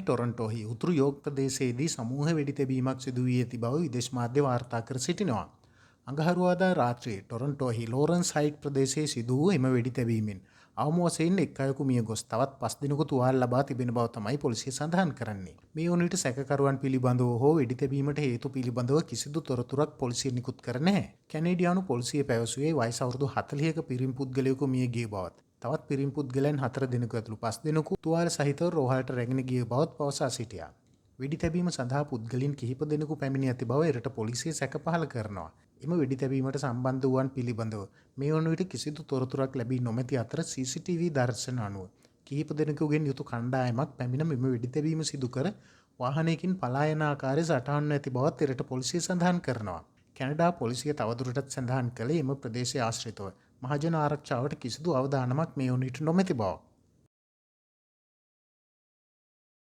ටොරන්ටෝහි උතුරු යෝර්ක් ප්‍රදේශයේදී සමූහ වෙඩි තැබීමක් සිදු වී ඇති බව විදේශ මාධ්‍ය වාර්තා කර සිටිනවා. අඟහරුවාදා රාත්‍රියේ ටොරන්ටෝහි ලෝරන්ස් හයිට් ප්‍රදේශයේ සිදු වූ එම වෙඩි තැබීමෙන් අවම වශයෙන් එක් අයෙකු මිය ගොස් තවත් 5 දිනක තුවාල ලබා තිබෙන බව තමයි පොලිසිය සඳහන් කරන්නේ. මේ වන විට සැකකරුවන් පිළිබඳව හෝ වෙඩි තැබීමට හේතු පිළිබඳව කිසිදු තොරතුරක් පොලිසිය නිකුත් කර නැහැ. කැනේඩියානු පොලිසිය පැවසුවේ වයස අවුරුදු 40ක පිරිමි පුද්ගලයෙකු මිය ගිය බවත්. තවත් පිරිමි පුද්ගලයන් 4 දෙනෙකු ඇතුළු 5 දෙනෙකු තුවාල සහිතව රෝහලට රැගෙන ගිය බවත් පවසා සිටියා. වෙඩි තැබීම සඳහා පුද්ගලයන් කිහිප දෙනෙකු පැමිණ ඇති බව එරට පොලිසිය සැක පහළ කරනවා. එම වෙඩි තැබීමට සම්බන්ධ වූවන් පිළිබඳව මේ වන විට කිසිදු තොරතුරක් ලැබී නොමැති අතර CCTV දර්ශන අනුව කිහිප දෙනෙකුගෙන් යුතු කණ්ඩායමක් පැමිණ මෙම වෙඩි තැබීම සිදු කර වාහනයකින් පලා යන ආකාරය සටහන්ව ඇති බවත් එරට පොලිසිය සඳහන් කරනවා. කැනඩා පොලිසිය තවදුරටත් සඳහන් කළේ එම ප්‍රදේශය ආශ්‍රිතව මහජන ආරක්ෂාවට කිසිදු අවධානමක් මේ වන විට නොමැති බව.